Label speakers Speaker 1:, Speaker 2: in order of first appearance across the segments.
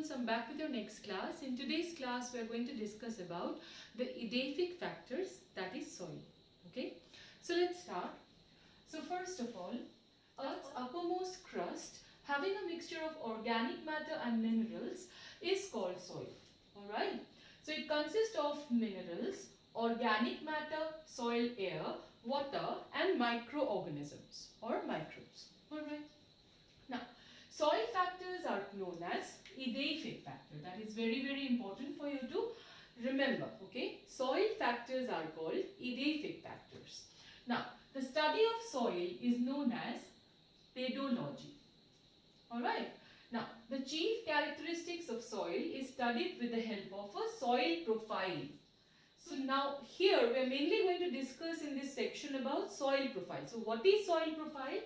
Speaker 1: students, I'm back with your next class. In today's class, we are going to discuss about the edaphic factors, that is soil. Okay, so let's start. So first of all, Earth's uppermost crust having a mixture of organic matter and minerals is called soil. Alright, so it consists of minerals, organic matter, soil, air, water and microorganisms or microbes. Alright. Now, soil factors are known as edaphic factor. That is very important for you to remember. Okay, soil factors are called edaphic factors. Now, the study of soil is known as pedology. Alright. Now, the chief characteristics of soil is studied with the help of a soil profile. So now here we are mainly going to discuss in this section about soil profile. So what is soil profile?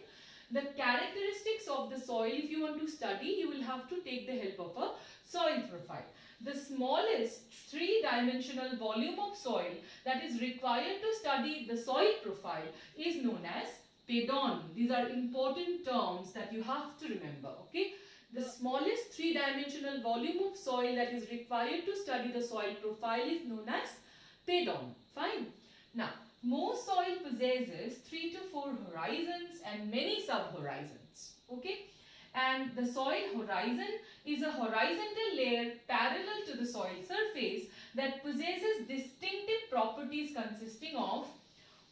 Speaker 1: The characteristics of the soil, if you want to study, you will have to take the help of a soil profile. The smallest three-dimensional volume of soil that is required to study the soil profile is known as pedon. These are important terms that you have to remember. Okay, the smallest three-dimensional volume of soil that is required to study the soil profile is known as pedon. Fine. Now, most soil possesses 3 to 4 horizons and many subhorizons. Okay, and the soil horizon is a horizontal layer parallel to the soil surface that possesses distinctive properties consisting of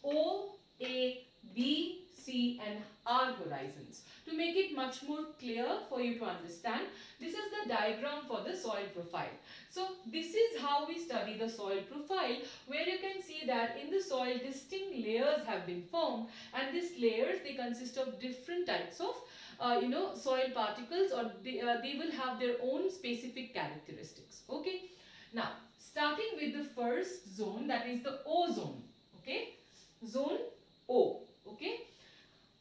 Speaker 1: O, A, B, C and R horizons. To make it much more clear for you to understand, this is the diagram for the soil profile. So this is how we study the soil profile, where you can see that in the soil distinct layers have been formed, and these layers, they consist of different types of soil particles, or they will have their own specific characteristics. Okay, now starting with the first zone, that is the O zone. Okay, zone O. Okay,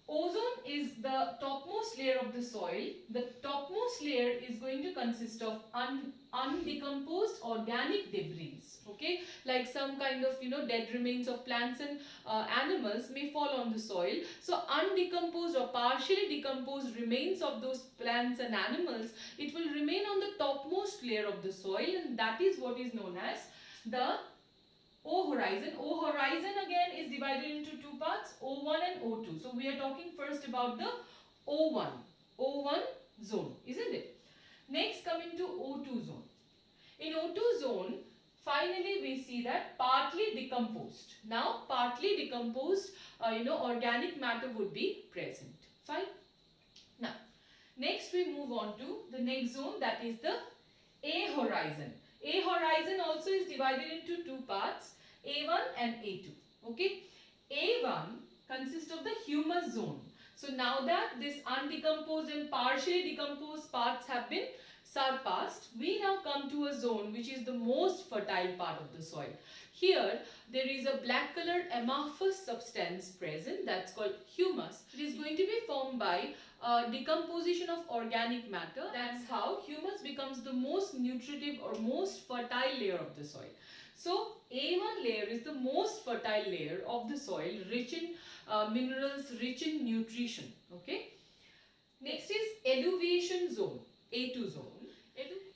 Speaker 1: ozone is the topmost layer of the soil. The topmost layer is going to consist of undecomposed organic debris. Okay, like some kind of dead remains of plants and animals may fall on the soil. So undecomposed or partially decomposed remains of those plants and animals, it will remain on the topmost layer of the soil, and that is what is known as the O horizon. O horizon again is divided into two parts, O1 and O2. So we are talking first about the O1 zone, isn't it? Next, coming to O2 zone. In O2 zone, finally we see that partly decomposed. Now partly decomposed organic matter would be present. Fine. Now next we move on to the next zone, that is the A horizon. A horizon also is divided into two parts, A1 and A2. Okay, A1 consists of the humus zone. So now that this undecomposed and partially decomposed parts have been surpassed, we now come to a zone which is the most fertile part of the soil. Here there is a black colored amorphous substance present, that's called humus. It is going to be formed by decomposition of organic matter. That's how humus becomes the most nutritive or most fertile layer of the soil. So A1 layer is the most fertile layer of the soil, rich in minerals, rich in nutrition. Okay. Next is elevation zone, A2 zone.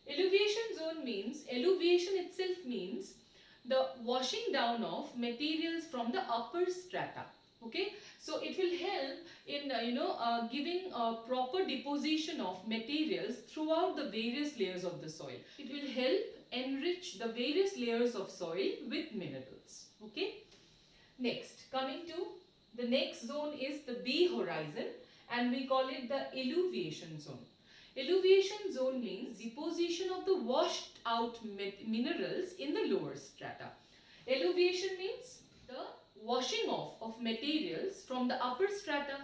Speaker 1: Elevation zone means, elevation itself means the washing down of materials from the upper strata. Okay, so it will help in giving a proper deposition of materials throughout the various layers of the soil. It will help enrich the various layers of soil with minerals. Okay, next, coming to the next zone is the B horizon, and we call it the elevation zone. Elevation zone means deposition of the washed out minerals in the lower strata. Elevation means the washing off of materials from the upper strata,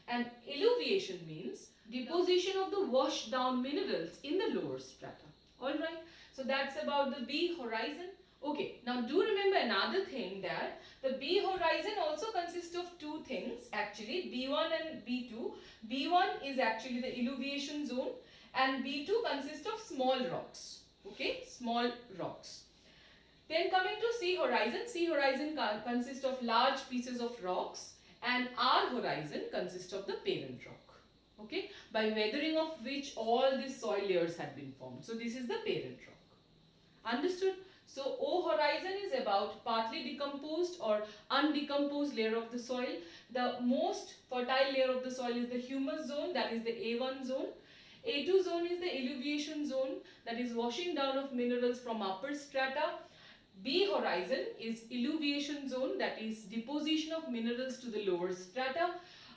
Speaker 1: and elevation means deposition of the washed down minerals in the lower strata. Alright, so that's about the B horizon. Okay, now do remember another thing, that the B horizon also consists of two things actually, B1 and B2. B1 is actually the elevation zone, and B2 consists of small rocks. Okay, small rocks. Then coming to C horizon consists of large pieces of rocks, and R horizon consists of the parent rock. okay, by weathering of which all these soil layers had been formed. So this is the parent rock. Understood? So O horizon is about partly decomposed or undecomposed layer of the soil. The most fertile layer of the soil is the humus zone, that is the A1 zone. A2 zone is the alluviation zone, that is washing down of minerals from upper strata. B horizon is alluviation zone, that is deposition of minerals to the lower strata.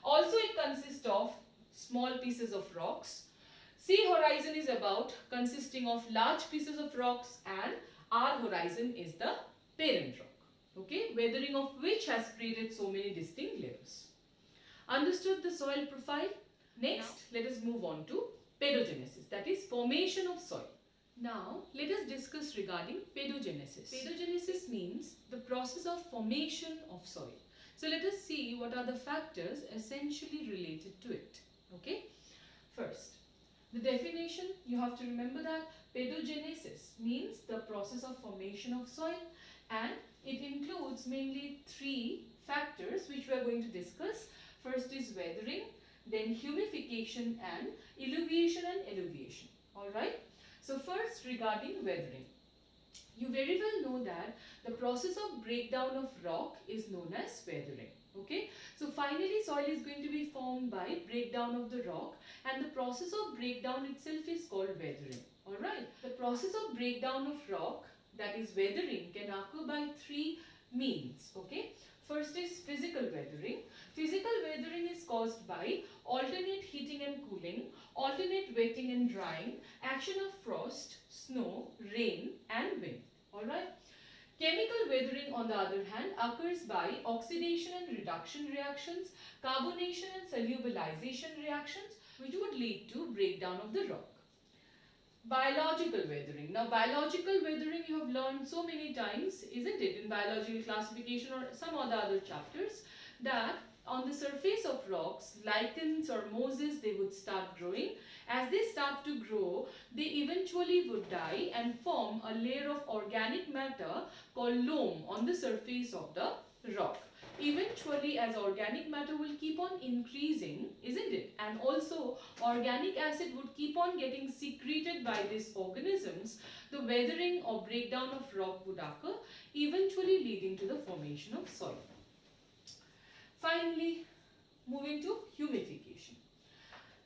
Speaker 1: Also it consists of small pieces of rocks. C horizon is about consisting of large pieces of rocks, and R horizon is the parent rock, okay, weathering of which has created so many distinct layers. Understood the soil profile? Next, let us move on to pedogenesis, that is formation of soil. Now, let us discuss regarding pedogenesis. Pedogenesis means the process of formation of soil. So, let us see what are the factors essentially related to it. Okay. First, the definition, you have to remember that pedogenesis means the process of formation of soil, and it includes mainly three factors which we are going to discuss. First is weathering, then humification and alluviation and alluviation. Alright. So first regarding weathering. You very well know that the process of breakdown of rock is known as weathering. Okay. So finally soil is going to be formed by breakdown of the rock, and the process of breakdown itself is called weathering. Alright. The process of breakdown of rock, that is weathering, can occur by three means. Okay. First is physical weathering. Physical weathering is caused by alternate heating and cooling, alternate wetting and drying, action of frost, snow, rain and wind. Alright. Chemical weathering on the other hand occurs by oxidation and reduction reactions, carbonation and solubilization reactions, which would lead to breakdown of the rock. Biological weathering. Now biological weathering you have learned so many times, isn't it, in biological classification or some of the other chapters, that on the surface of rocks, lichens or mosses, they would start growing. As they start to grow, they eventually would die and form a layer of organic matter called loam on the surface of the rock. Eventually, as organic matter will keep on increasing, isn't it? And also organic acid would keep on getting secreted by these organisms. The weathering or breakdown of rock would occur, eventually leading to the formation of soil. Finally, moving to humification.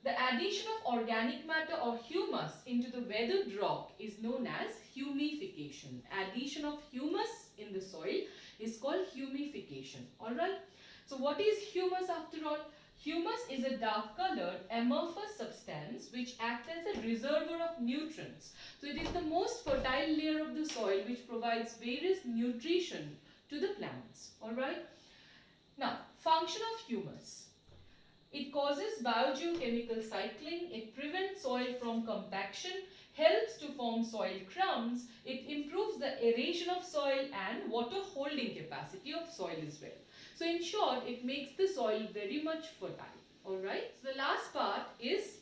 Speaker 1: The addition of organic matter or humus into the weathered rock is known as humification. Addition of humus in the soil is called humification. Alright. So what is humus after all? Humus is a dark colored amorphous substance which acts as a reservoir of nutrients. So it is the most fertile layer of the soil which provides various nutrition to the plants. Alright. Now, function of humus. It causes biogeochemical cycling, it prevents soil from compaction, helps to form soil crumbs, it improves the aeration of soil and water holding capacity of soil as well. So in short, it makes the soil very much fertile. Alright. So the last part is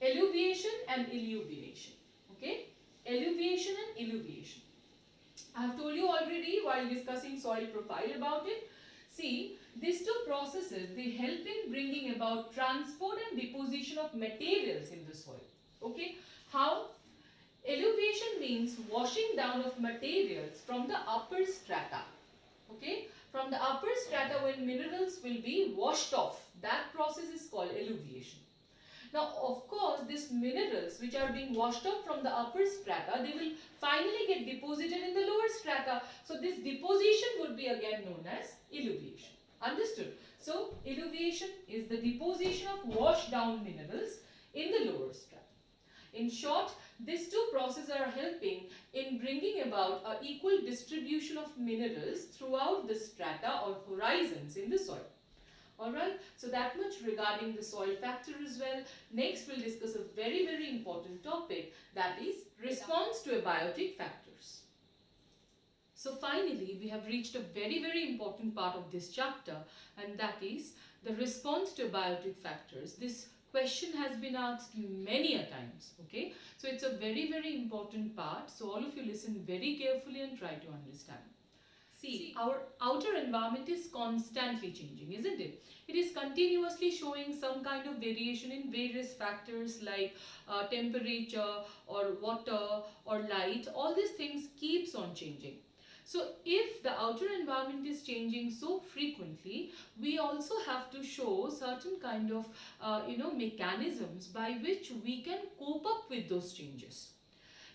Speaker 1: alluviation and alluviation. Okay. Alluviation and alluviation. I have told you already while discussing soil profile about it. See, these two processes, they help in bringing about transport and deposition of materials in the soil. Okay. How? Alluviation means washing down of materials from the upper strata. Okay. From the upper strata when minerals will be washed off. That process is called alluviation. Now, of course, these minerals which are being washed off from the upper strata, they will finally get deposited in the lower strata. So, this deposition would be again known as alluviation. Understood? So, alluviation is the deposition of washed down minerals in the lower strata. In short, these two processes are helping in bringing about an equal distribution of minerals throughout the strata or horizons in the soil. Alright, so that much regarding the soil factor as well. Next, we'll discuss a very, very important topic, that is response to abiotic factors. So finally, we have reached a very, very important part of this chapter, and that is the response to abiotic factors. This question has been asked many a times. Okay, so it's a very, very important part. So all of you listen very carefully and try to understand. See, our outer environment is constantly changing, isn't it? It is continuously showing some kind of variation in various factors like temperature or water or light. All these things keeps on changing. So if the outer environment is changing so frequently, we also have to show certain kind of mechanisms by which we can cope up with those changes.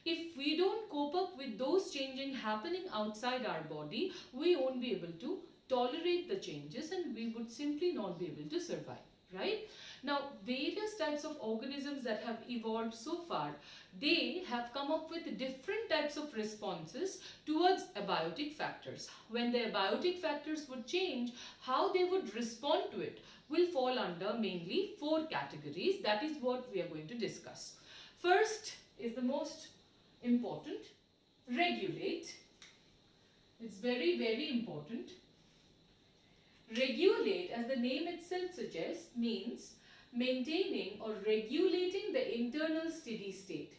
Speaker 1: If we don't cope up with those changes happening outside our body, we won't be able to tolerate the changes and we would simply not be able to survive, right? Now, various types of organisms that have evolved so far, they have come up with different types of responses towards abiotic factors. When the abiotic factors would change, how they would respond to it will fall under mainly 4 categories. That is what we are going to discuss. First is the most important, regulate. It's very, very important. Regulate, as the name itself suggests, means maintaining or regulating the internal steady state.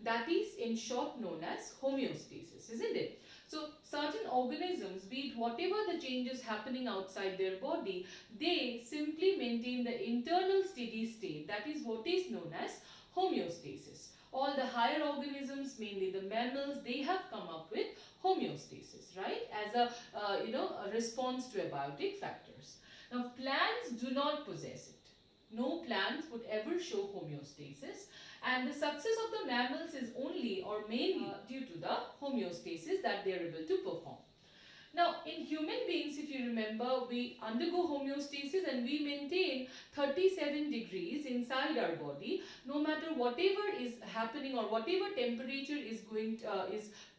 Speaker 1: That is in short known as homeostasis, isn't it? So certain organisms, be it whatever the changes happening outside their body, they simply maintain the internal steady state. That is what is known as homeostasis. All the higher organisms, mainly the mammals, they have come up with homeostasis, right, as a response to abiotic factors. Now, plants do not possess it. No plants would ever show homeostasis, and the success of the mammals is only or mainly due to the homeostasis that they are able to perform. Now, in human beings, if you remember, we undergo homeostasis and we maintain 37 degrees inside our body, no matter whatever is happening or whatever temperature is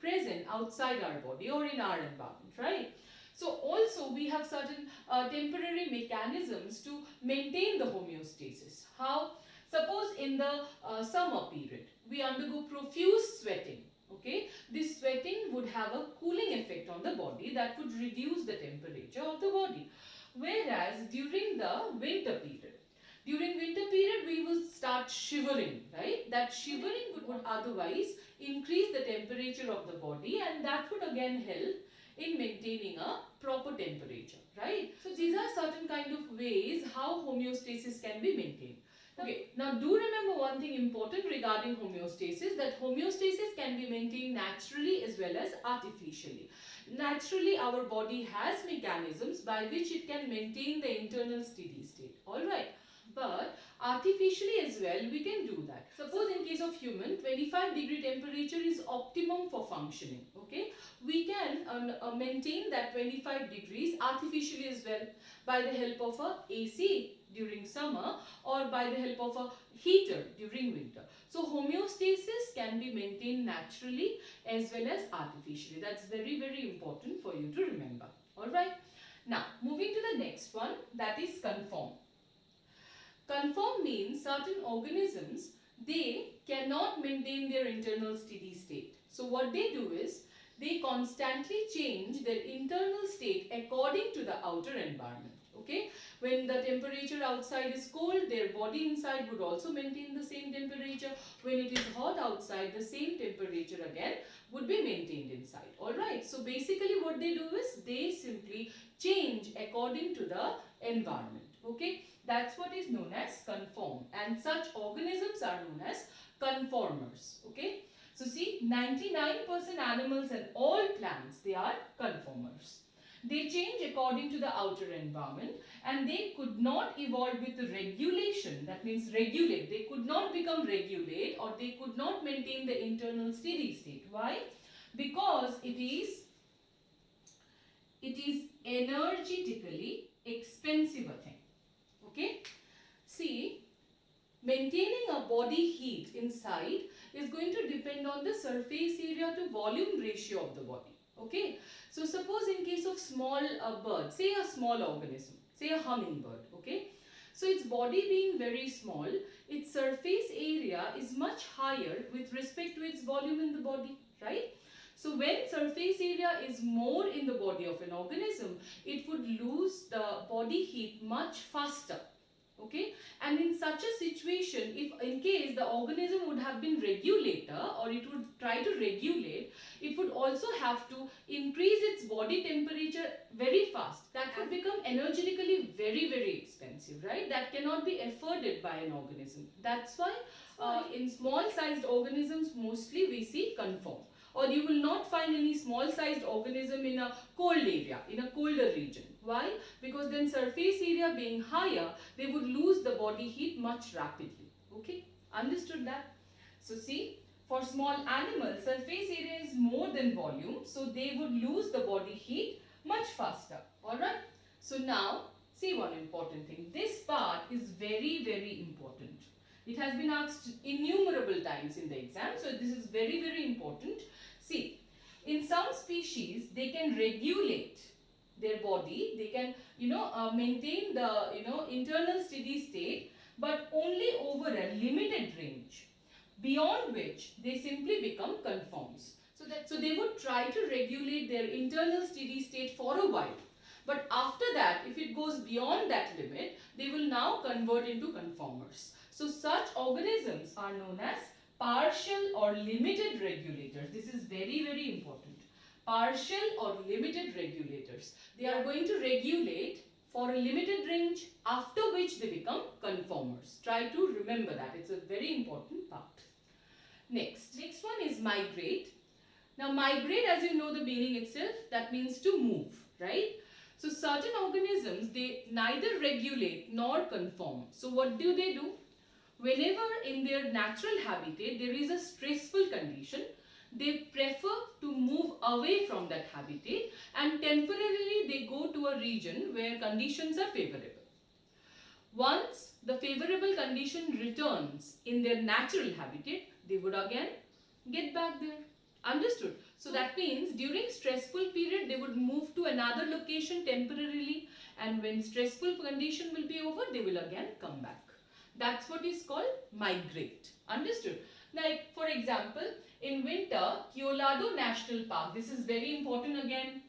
Speaker 1: present outside our body or in our environment, right? So also we have certain temporary mechanisms to maintain the homeostasis. How? Suppose in the summer period, we undergo profuse sweating. Okay, this sweating would have a cooling effect on the body that would reduce the temperature of the body. Whereas during the winter period, we will start shivering, right? That shivering would otherwise increase the temperature of the body, and that would again help in maintaining a proper temperature, right? So these are certain kind of ways how homeostasis can be maintained. Okay, now do remember one thing important regarding homeostasis, that homeostasis can be maintained naturally as well as artificially. Naturally, our body has mechanisms by which it can maintain the internal steady state, alright. But artificially as well, we can do that. Suppose in case of human, 25-degree temperature is optimum for functioning, okay. We can maintain that 25 degrees artificially as well by the help of a AC during summer or by the help of a heater during winter. So homeostasis can be maintained naturally as well as artificially. That's very, very important for you to remember. Alright. Now moving to the next one, that is conform. Conform means certain organisms, they cannot maintain their internal steady state. So what they do is, they constantly change their internal state according to the outer environment. Okay, when the temperature outside is cold, their body inside would also maintain the same temperature. When it is hot outside, the same temperature again would be maintained inside. Alright, so basically what they do is they simply change according to the environment. Okay, that's what is known as conform, and such organisms are known as conformers. Okay, so see, 99% animals and all plants, they are conformers. They change according to the outer environment, and they could not evolve with the regulation. That means regulate. They could not become regulate, or they could not maintain the internal steady state. Why? Because it is energetically expensive a thing. Okay? See, maintaining a body heat inside is going to depend on the surface area to volume ratio of the body. Okay, so suppose in case of small bird, say a small organism, say a hummingbird, okay, so its body being very small, its surface area is much higher with respect to its volume in the body, right? So when surface area is more in the body of an organism, it would lose the body heat much faster. Okay, and in such a situation, if in case the organism would have been regulator, or it would try to regulate, it would also have to increase its body temperature very fast. That would become energetically very expensive, right? That cannot be afforded by an organism. That's why in small sized organisms mostly we see conform. Or you will not find any small sized organism in a cold area, in a colder region. Why? Because then surface area being higher, they would lose the body heat much rapidly. Okay, understood that? So see, for small animals, surface area is more than volume, so they would lose the body heat much faster. Alright, so now see one important thing. This part is very important. It has been asked innumerable times in the exam, so this is very important. See, in some species, they can regulate their body, they can maintain the internal steady state, but only over a limited range, beyond which they simply become conforms. So they would try to regulate their internal steady state for a while, but after that, if it goes beyond that limit, they will now convert into conformers. So such organisms are known as partial or limited regulators. This is very important. Partial or limited regulators. They are going to regulate for a limited range, after which they become conformers. Try to remember that. It's a very important part. Next one is migrate. Now migrate, as you know the meaning itself, that means to move, right? So certain organisms, they neither regulate nor conform. So what do? Whenever in their natural habitat there is a stressful condition, they prefer to move away from that habitat and temporarily they go to a region where conditions are favorable. Once the favorable condition returns in their natural habitat, they would again get back there. Understood? So that means during stressful period they would move to another location temporarily, and when stressful condition will be over, they will again come back. That's what is called migrate. Understood? Like for example, in winter, Keolado National Park, this is very important again.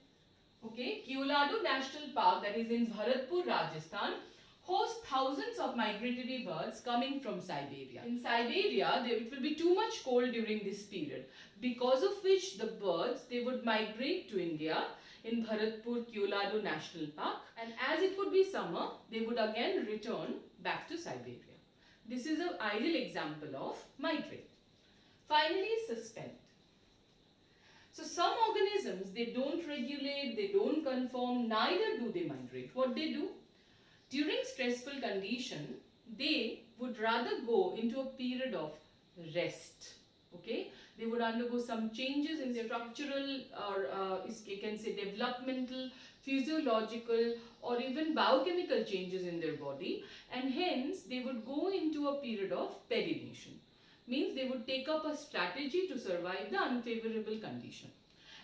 Speaker 1: Okay, Keolado National Park, that is in Bharatpur, Rajasthan, hosts thousands of migratory birds coming from Siberia. In Siberia, it will be too much cold during this period, because of which the birds, they would migrate to India in Bharatpur Keolado National Park, and as it would be summer, they would again return back to Siberia. This is an ideal example of migrate. Finally, suspend. So some organisms, they don't regulate, they don't conform, neither do they migrate. What they do? During stressful condition, they would rather go into a period of rest. Okay, they would undergo some changes in their structural or you can say developmental, physiological or even biochemical changes in their body, and hence they would go into a period of perenniation. Means they would take up a strategy to survive the unfavorable condition.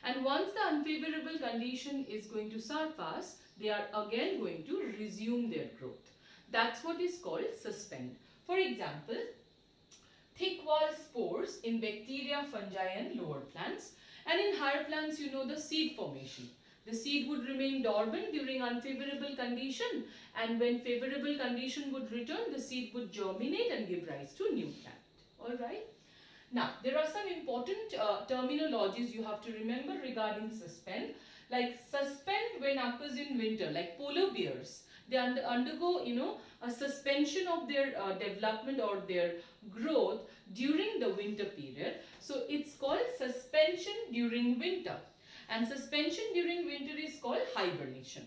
Speaker 1: And once the unfavorable condition is going to surpass, they are again going to resume their growth. That's what is called suspend. For example, thick wall spores in bacteria, fungi and lower plants. And in higher plants, you know the seed formation. The seed would remain dormant during unfavorable condition, and when favorable condition would return, the seed would germinate and give rise to new plant. Alright. Now, there are some important terminologies you have to remember regarding suspend. Like suspend when occurs in winter, like polar bears. They undergo, a suspension of their development or their growth during the winter period. So, it's called suspension during winter. And suspension during winter is called hibernation.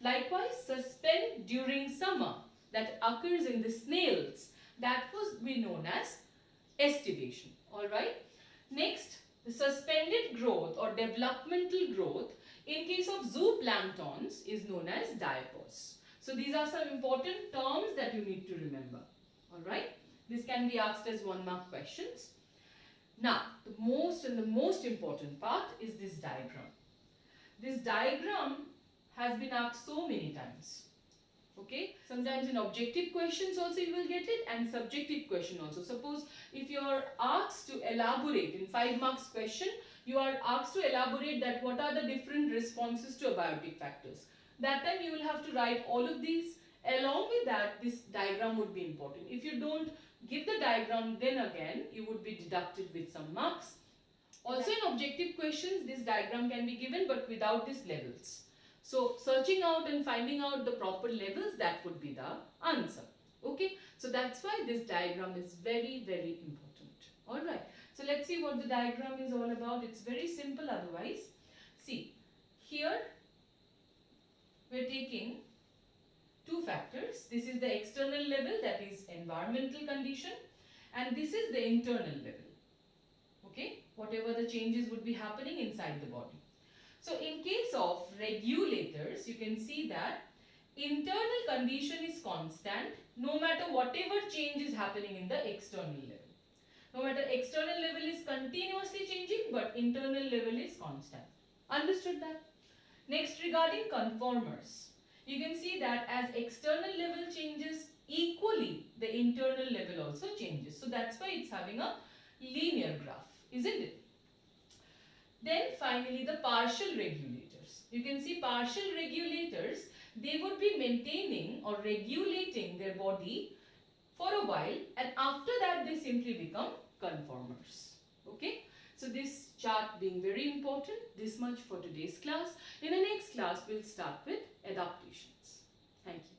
Speaker 1: Likewise, suspend during summer, that occurs in the snails, that would be known as estivation. Alright. Next, the suspended growth or developmental growth in case of zooplanktons is known as diapause. So these are some important terms that you need to remember. Alright. This can be asked as 1-mark questions. Now, the most important part is this diagram. This diagram has been asked so many times. Okay, sometimes in objective questions also you will get it, and subjective question also. Suppose if you are asked to elaborate in 5 marks question, you are asked to elaborate that what are the different responses to abiotic factors. That time you will have to write all of these Along with that, this diagram would be important. If you don't give the diagram, then again you would be deducted with some marks. Also in objective questions, this diagram can be given but without these levels. So searching out and finding out the proper levels, that would be the answer. Okay, so that's why this diagram is very, very important. Alright, so let's see what the diagram is all about. It's very simple otherwise. See, here we're taking two factors. This is the external level, that is environmental condition, and this is the internal level. Okay, whatever the changes would be happening inside the body. So in case of regulators, you can see that internal condition is constant no matter whatever change is happening in the external level. No matter external level is continuously changing, but internal level is constant. Understood that? Next, regarding conformers, you can see that as external level changes, equally the internal level also changes. So that's why it's having a linear graph, isn't it? Then finally the partial regulators. You can see partial regulators, they would be maintaining or regulating their body for a while, and after that they simply become conformers. Okay. So this chart being very important, this much for today's class. In the next class, we'll start with adaptations. Thank you.